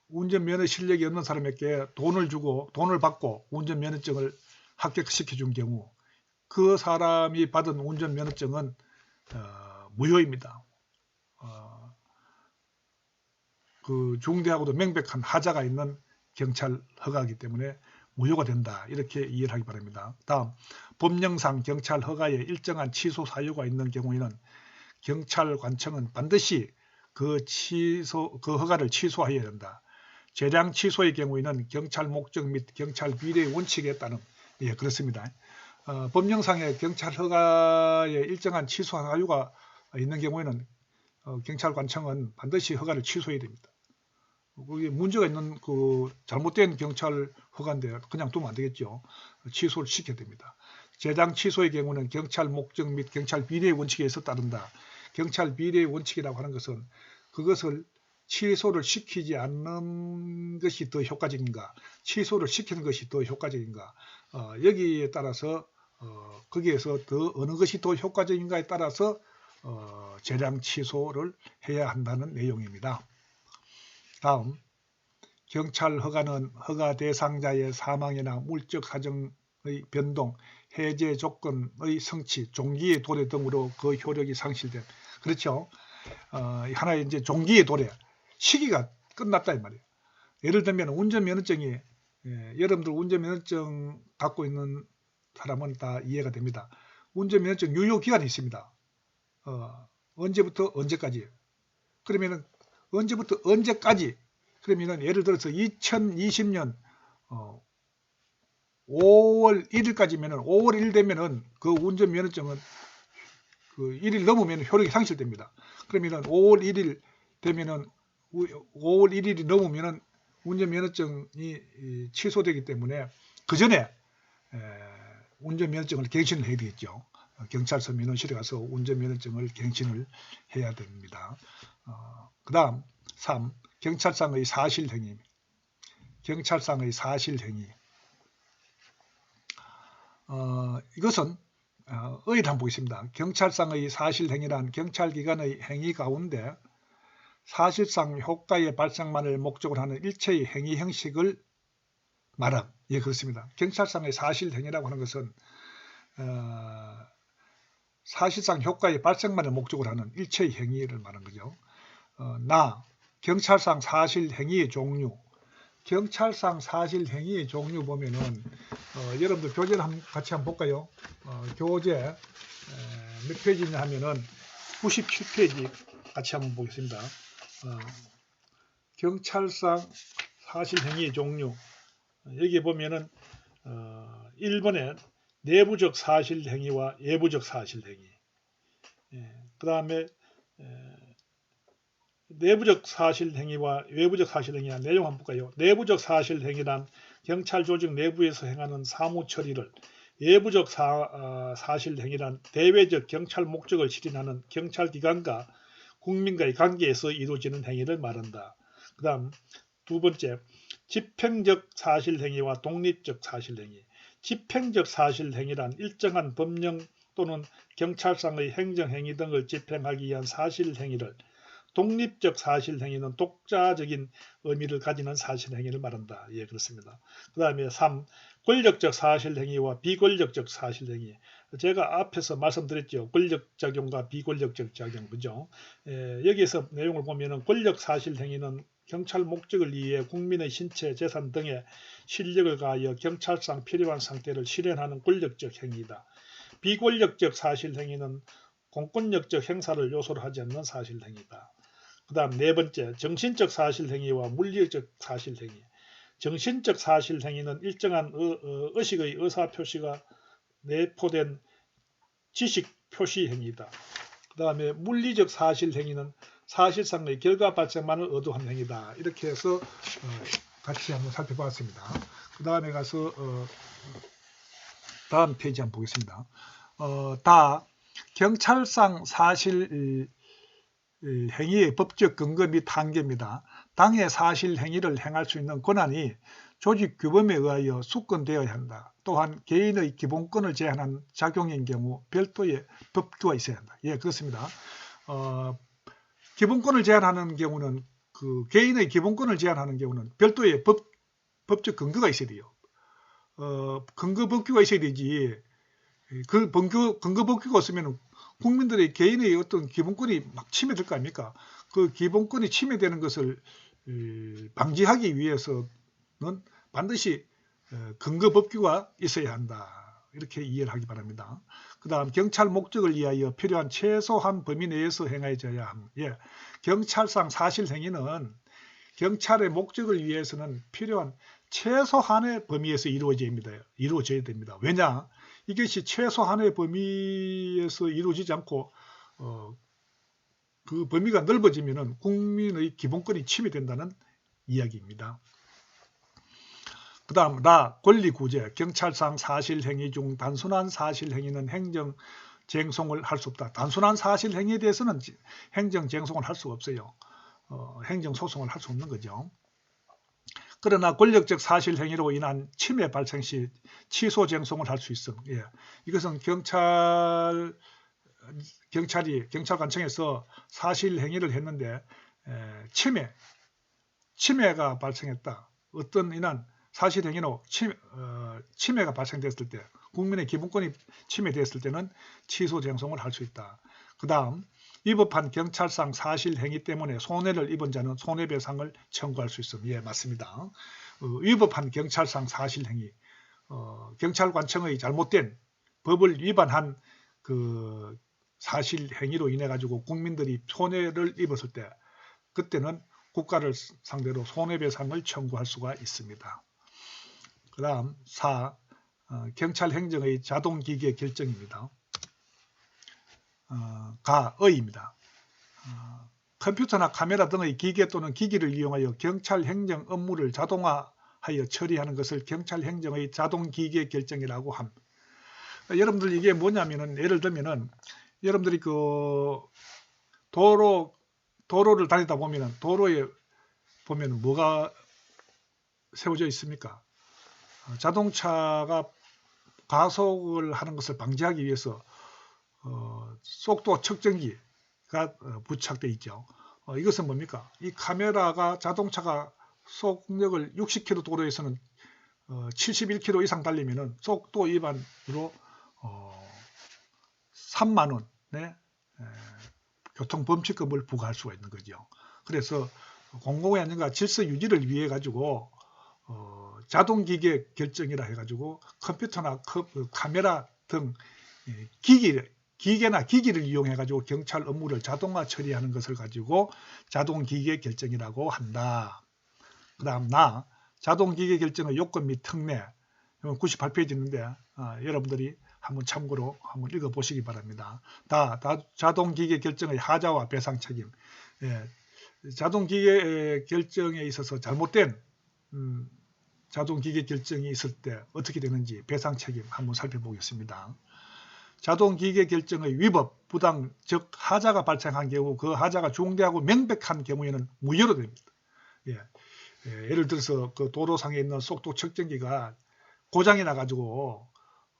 Speaker 1: 운전면허 실력이 없는 사람에게 돈을 받고 운전면허증을 합격시켜 준 경우 그 사람이 받은 운전면허증은 무효입니다. 그 중대하고도 명백한 하자가 있는 경찰 허가이기 때문에 무효가 된다. 이렇게 이해를 하기 바랍니다. 다음, 법령상 경찰 허가에 일정한 취소 사유가 있는 경우에는 경찰관청은 반드시 그 허가를 취소해야 된다. 재량 취소의 경우에는 경찰 목적 및 경찰 비례의 원칙에 따른, 예, 그렇습니다. 법령상의 경찰 허가에 일정한 취소 사유가 있는 경우에는 경찰관청은 반드시 허가를 취소해야 됩니다. 그게 문제가 있는 그 잘못된 경찰 허가인데 그냥 두면 안 되겠죠. 취소를 시켜야 됩니다. 재장 취소의 경우는 경찰 목적 및 경찰 비리의 원칙에서 따른다. 경찰 비리의 원칙이라고 하는 것은 그것을 취소를 시키지 않는 것이 더 효과적인가, 취소를 시키는 것이 더 효과적인가, 여기에 따라서 거기에서 더 어느 것이 더 효과적인가에 따라서 재량 취소를 해야 한다는 내용입니다. 다음, 경찰 허가는 허가 대상자의 사망이나 물적 사정의 변동, 해제 조건의 성취, 종기의 도래 등으로 그 효력이 상실된. 그렇죠. 하나의 이제 종기의 도래, 시기가 끝났다 이 말이에요. 예를 들면 운전면허증이, 여러분들 운전면허증 갖고 있는 사람은 다 이해가 됩니다. 운전면허증 유효 기간이 있습니다. 언제부터 언제까지? 그러면은 언제부터 언제까지? 그러면은 예를 들어서 2020년 5월 1일까지면은 5월 1일 되면은 그 운전면허증은 그 1일 넘으면 효력이 상실됩니다. 그러면은 5월 1일 되면은 5월 1일이 넘으면은 운전면허증이 취소되기 때문에 그 전에 운전면허증을 갱신을 해야 되겠죠. 경찰서 민원실에 가서 운전면허증을 갱신을 해야 됩니다. 그 다음 3. 경찰상의 사실행위. 경찰상의 사실행위. 이것은 어휘를 한번 보겠습니다. 경찰상의 사실행위란 경찰기관의 행위 가운데 사실상 효과의 발생만을 목적으로 하는 일체의 행위 형식을 말함. 예, 그렇습니다. 경찰상의 사실행위라고 하는 것은 사실상 효과의 발생만을 목적으로 하는 일체의 행위를 말하는 거죠. 경찰상 사실행위의 종류. 경찰상 사실행위의 종류 보면은 여러분들 교재를 같이 한번 볼까요? 교재 몇 페이지냐 하면은 97페이지 같이 한번 보겠습니다. 경찰상 사실행위의 종류. 여기 보면은 1번에 내부적 사실행위와 외부적 사실행위. 그 다음에 내부적 사실행위와 외부적 사실행위의 내용 한번 볼까요? 내부적 사실행위란 경찰 조직 내부에서 행하는 사무 처리를, 외부적 사실행위란 대외적 경찰 목적을 실현하는 경찰기관과 국민과의 관계에서 이루어지는 행위를 말한다. 그 다음 두 번째, 집행적 사실행위와 독립적 사실행위. 집행적 사실행위란 일정한 법령 또는 경찰상의 행정행위 등을 집행하기 위한 사실행위를, 독립적 사실행위는 독자적인 의미를 가지는 사실행위를 말한다. 예, 그렇습니다. 그 다음에 3. 권력적 사실행위와 비권력적 사실행위. 제가 앞에서 말씀드렸죠. 권력작용과 비권력적 작용, 그죠? 여기에서 내용을 보면은 권력 사실행위는 경찰 목적을 위해 국민의 신체, 재산 등의 실력을 가하여 경찰상 필요한 상태를 실현하는 권력적 행위다. 비권력적 사실행위는 공권력적 행사를 요소로 하지 않는 사실행위다. 그 다음 네 번째, 정신적 사실행위와 물리적 사실행위. 정신적 사실행위는 일정한 의식의 의사표시가 내포된 지식 표시 행위다. 그 다음에 물리적 사실행위는 사실상의 결과 발생만을 의도한 행위다. 이렇게 해서 같이 한번 살펴봤습니다. 그 다음에 가서 다음 페이지 한번 보겠습니다. 다 경찰상 사실 행위의 법적 근거 및 한계입니다. 당의 사실 행위를 행할 수 있는 권한이 조직 규범에 의하여 수권되어야 한다. 또한 개인의 기본권을 제한하는 작용인 경우 별도의 법규가 있어야 한다. 예, 그렇습니다. 기본권을 제한하는 경우는 개인의 기본권을 제한하는 경우는 별도의 법적 근거가 있어야 돼요. 근거 법규가 있어야 되지. 그 근거 법규가 없으면 국민들의 개인의 어떤 기본권이 막 침해될 거 아닙니까? 그 기본권이 침해되는 것을 방지하기 위해서는 반드시 근거 법규가 있어야 한다. 이렇게 이해를 하기 바랍니다. 그 다음 경찰 목적을 위하여 필요한 최소한 범위 내에서 행해져야 함. 예, 경찰상 사실행위는 경찰의 목적을 위해서는 필요한 최소한의 범위에서 이루어져야 됩니다. 왜냐? 이것이 최소한의 범위에서 이루어지지 않고 그 범위가 넓어지면은 국민의 기본권이 침해된다는 이야기입니다. 그 다음 나 권리구제 경찰상 사실행위 중 단순한 사실행위는 행정쟁송을 할 수 없다. 단순한 사실행위에 대해서는 행정쟁송을 할 수 없어요. 행정소송을 할 수 없는 거죠. 그러나 권력적 사실행위로 인한 침해 발생 시 취소쟁송을 할 수 있음. 예. 이것은 경찰관청에서 사실행위를 했는데 침해가 발생했다. 어떤 인한 사실행위로 침해가 발생됐을 때, 국민의 기본권이 침해됐을 때는 취소쟁송을 할 수 있다. 그 다음 위법한 경찰상 사실행위 때문에 손해를 입은 자는 손해배상을 청구할 수 있음. 예, 맞습니다. 위법한 경찰상 사실행위, 경찰관청의 잘못된 법을 위반한 그 사실행위로 인해 가지고 국민들이 손해를 입었을 때 그때는 국가를 상대로 손해배상을 청구할 수가 있습니다. 그 다음 4. 경찰 행정의 자동기계 결정입니다. 가의입니다. 컴퓨터나 카메라 등의 기계 또는 기기를 이용하여 경찰 행정 업무를 자동화하여 처리하는 것을 경찰 행정의 자동기계 결정이라고 함. 여러분들 이게 뭐냐면은 예를 들면은 여러분들이 그 도로를 다니다 보면은 도로에 보면 뭐가 세워져 있습니까? 자동차가 가속을 하는 것을 방지하기 위해서 속도 측정기가 부착되어 있죠. 이것은 뭡니까? 이 카메라가 자동차가 속력을 60km 도로에서는 71km 이상 달리면은 속도 위반으로 3만 원의 교통범칙금을 부과할 수가 있는 거죠. 그래서 공공의 안전과 질서 유지를 위해 가지고 자동기계 결정이라 해가지고 컴퓨터나 카메라 등 기계나 기기를 이용해 가지고 경찰 업무를 자동화 처리하는 것을 가지고 자동기계 결정이라고 한다. 그 다음 자동기계 결정의 요건 및 특례 98페이지 있는데 여러분들이 한번 참고로 한번 읽어보시기 바랍니다. 자동기계 결정의 하자와 배상 책임. 예, 자동기계 결정에 있어서 잘못된 자동기계 결정이 있을 때 어떻게 되는지 배상 책임 한번 살펴보겠습니다. 자동기계 결정의 위법, 부당, 즉 하자가 발생한 경우 그 하자가 중대하고 명백한 경우에는 무효로 됩니다. 예를 들어서 그 도로상에 있는 속도 측정기가 고장이 나가지고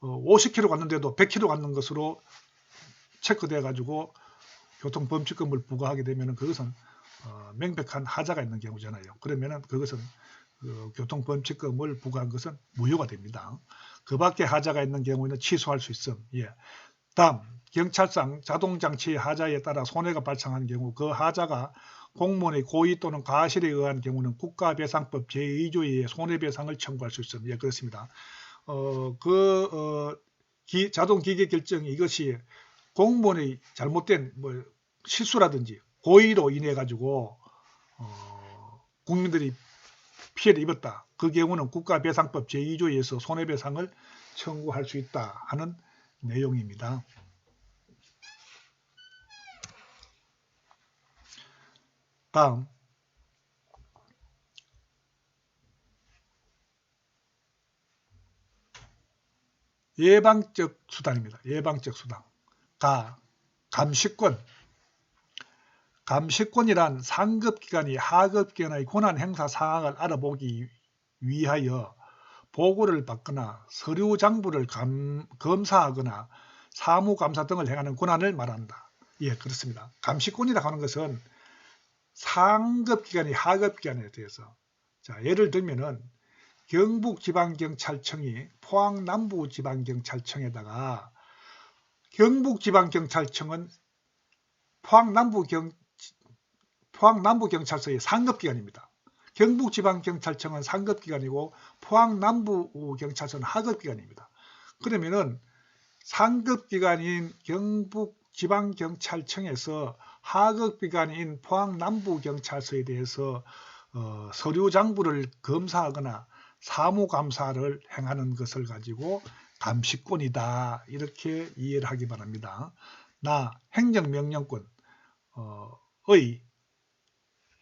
Speaker 1: 50km 갔는데도 100km 갔는 것으로 체크돼 가지고 교통범칙금을 부과하게 되면 그것은 명백한 하자가 있는 경우잖아요. 그러면은 그것은 교통범칙금을 부과한 것은 무효가 됩니다. 그 밖에 하자가 있는 경우에는 취소할 수 있음. 예. 다음 경찰상 자동장치의 하자에 따라 손해가 발생한 경우 그 하자가 공무원의 고의 또는 과실에 의한 경우는 국가배상법 제2조에 의해 손해배상을 청구할 수 있음. 예, 그렇습니다. 자동기계 결정 이것이 공무원의 잘못된 실수라든지 고의로 인해 가지고 국민들이 피해를 입었다. 그 경우는 국가배상법 제2조에 의해서 손해배상을 청구할 수 있다 하는 내용입니다. 다음 예방적 수단입니다. 예방적 수단. 감시권. 감시권이란 상급기관이 하급기관의 권한 행사 사항을 알아보기 위하여 보고를 받거나 서류 장부를 검사하거나 사무감사 등을 행하는 권한을 말한다. 예, 그렇습니다. 감시권이라고 하는 것은 상급기관이 하급기관에 대해서 예를 들면은 경북지방경찰청이 포항남부지방경찰청에다가 경북지방경찰청은 포항남부경찰서의 상급기관입니다. 경북지방경찰청은 상급기관이고 포항남부경찰서는 하급기관입니다. 그러면은 상급기관인 경북지방경찰청에서 하급기관인 포항남부경찰서에 대해서 서류장부를 검사하거나 사무감사를 행하는 것을 가지고 감시권이다. 이렇게 이해를 하기 바랍니다. 행정명령권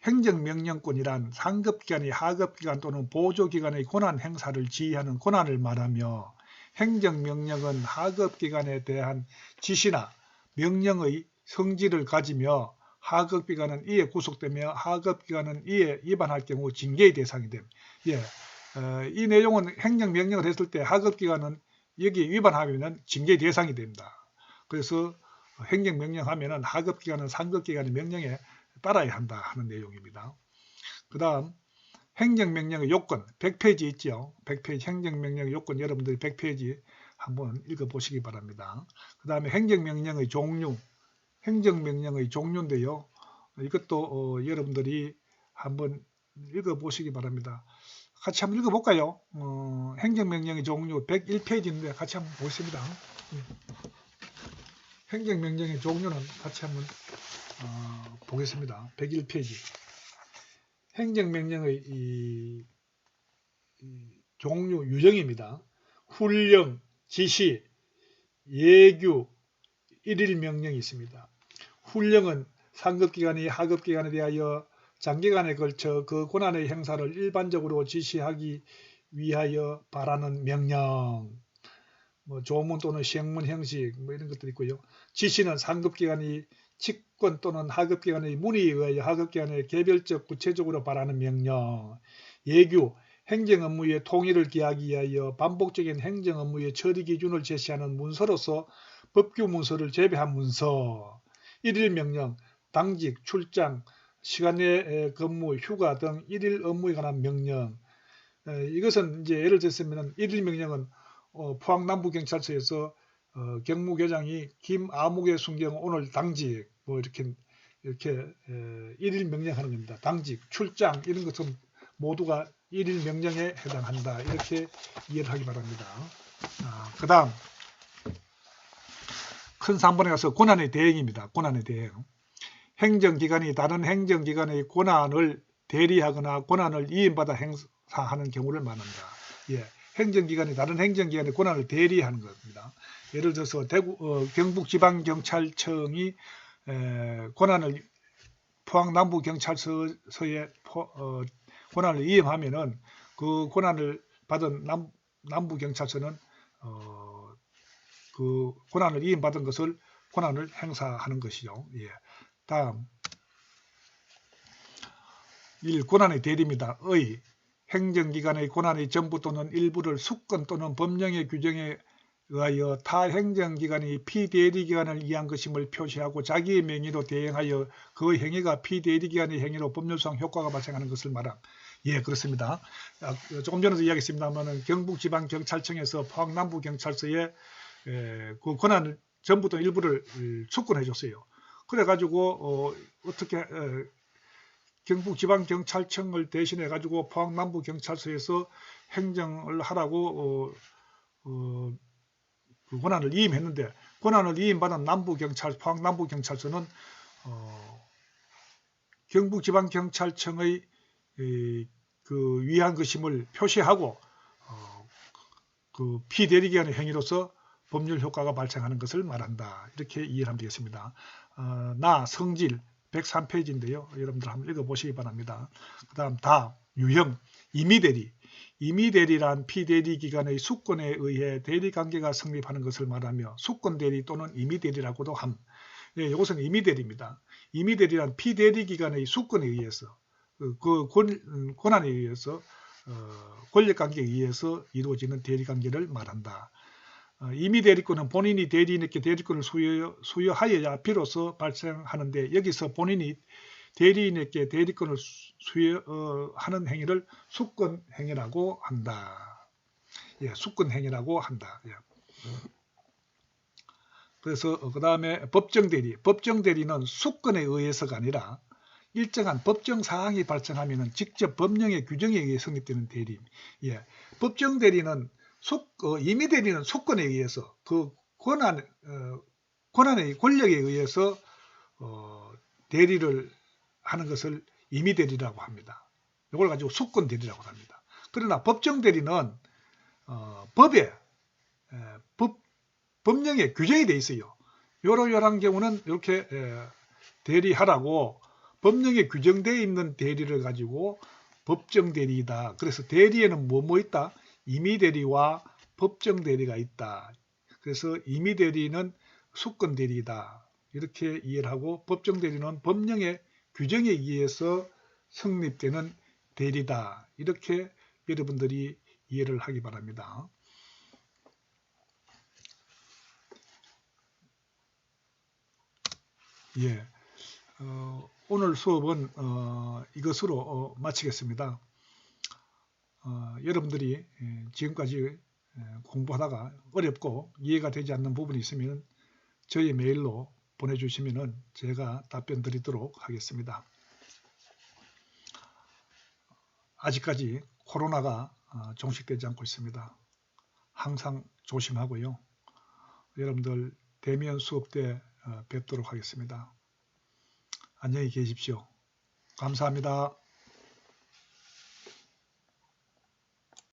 Speaker 1: 행정명령권이란 상급기관이 하급기관 또는 보조기관의 권한 행사를 지휘하는 권한을 말하며 행정명령은 하급기관에 대한 지시나 명령의 성질을 가지며 하급기관은 이에 구속되며 하급기관은 이에 위반할 경우 징계의 대상이 됩니다. 이 내용은 행정명령을 했을 때 하급기관은 여기 위반하면 징계의 대상이 됩니다. 그래서 행정명령하면 하급기관은 상급기관의 명령에 따라야 한다 하는 내용입니다. 그 다음 행정명령의 요건 100페이지 있죠. 100페이지 행정명령의 요건 여러분들이 100페이지 한번 읽어보시기 바랍니다. 그 다음에 행정명령의 종류 행정명령의 종류인데요. 이것도 여러분들이 한번 읽어보시기 바랍니다. 같이 한번 읽어볼까요? 행정명령의 종류 101페이지인데 같이 한번 보겠습니다. 행정명령의 종류는 같이 한번 보겠습니다. 101페이지. 행정명령의 이 종류 유형입니다. 훈령, 지시, 예규, 일일명령이 있습니다. 훈령은 상급기관이 하급기관에 대하여 장기간에 걸쳐 그 권한의 행사를 일반적으로 지시하기 위하여 바라는 명령, 조문 또는 시행문 형식 이런 것들이 있고요. 지시는 상급기관이 직권 또는 하급기관의 문의에 의하여 하급기관에 개별적 구체적으로 바라는 명령, 예규, 행정업무의 통일을 기하기 위하여 반복적인 행정업무의 처리 기준을 제시하는 문서로서 법규 문서를 제배한 문서, 일일명령, 당직, 출장, 시간 내 근무, 휴가 등 일일 업무에 관한 명령. 이것은 이제 예를 들면 일일명령은 포항남부경찰서에서 경무계장이 김아무개 순경 오늘 당직 이렇게 일일 명령하는 겁니다. 당직, 출장 이런 것은 모두가 일일 명령에 해당한다. 이렇게 이해를 하기 바랍니다. 그 다음 큰 3번에 가서 권한의 대행입니다. 권한의 대행. 행정기관이 다른 행정기관의 권한을 대리하거나 권한을 이임받아 행사하는 경우를 말한다. 행정기관이 다른 행정기관의 권한을 대리하는 겁니다. 예를 들어서 경북지방경찰청이 권한을 포항남부경찰서의 권한을 이임하면은 그 권한을 받은 남부경찰서는 그 권한을 이임받은 것을 권한을 행사하는 것이죠. 다음 1. 권한의 대리입니다. 행정기관의 권한의 전부 또는 일부를 수권 또는 법령의 규정에 의하여 타 행정기관이 피대리기관을 위한 것임을 표시하고 자기의 명의로 대행하여 그 행위가 피대리기관의 행위로 법률상 효과가 발생하는 것을 말함. 그렇습니다. 조금 전에도 이야기했습니다만 경북지방경찰청에서 포항남부경찰서에 그 권한을 전부 또는 일부를 수권해 줬어요. 그래가지고 어떻게 경북지방경찰청을 대신해 가지고 포항남부경찰서에서 행정을 하라고 그 권한을 이임했는데 권한을 이임받은 포항남부경찰서는 경북지방경찰청의 그 위한 것임을 표시하고 그 피대리기관의 행위로서 법률 효과가 발생하는 것을 말한다. 이렇게 이해하면 되겠습니다. 성질 103페이지인데요. 여러분들 한번 읽어보시기 바랍니다. 그 다음 유형, 임의대리. 임의대리란 피대리기관의 수권에 의해 대리관계가 성립하는 것을 말하며 수권대리 또는 임의대리라고도 함. 이것은 임의대리입니다. 임의대리란 피대리기관의 수권에 의해서 그 권한에 의해서 권력관계에 의해서 이루어지는 대리관계를 말한다. 임의대리권은 본인이 대리인에게 대리권을 수여하여야 비로소 발생하는데 여기서 본인이 대리인에게 대리권을 수여하는 행위를 수권행위라고 한다. 수권행위라고 한다. 그래서 그 다음에 법정대리. 법정대리는 수권에 의해서가 아니라 일정한 법정사항이 발생하면 직접 법령의 규정에 의해 성립되는 대리. 법정대리는 임의대리는 수권에 의해서 그 권한의 권력에 의해서 대리를 하는 것을 임의대리라고 합니다. 이걸 가지고 수권대리라고 합니다. 그러나 법정대리는 법령에 규정이 되어 있어요. 요런 경우는 이렇게 대리하라고 법령에 규정되어 있는 대리를 가지고 법정 대리이다. 그래서 대리에는 뭐 있다? 임의 대리와 법정 대리가 있다. 그래서 임의 대리는 수권 대리이다. 이렇게 이해를 하고 법정 대리는 법령의 규정에 의해서 성립되는 대리다. 이렇게 여러분들이 이해를 하기 바랍니다. 예, 오늘 수업은 이것으로 마치겠습니다. 여러분들이 지금까지 공부하다가 어렵고 이해가 되지 않는 부분이 있으면 저희 메일로 보내주시면 제가 답변 드리도록 하겠습니다. 아직까지 코로나가 종식되지 않고 있습니다. 항상 조심하고요. 여러분들 대면 수업 때 뵙도록 하겠습니다. 안녕히 계십시오. 감사합니다.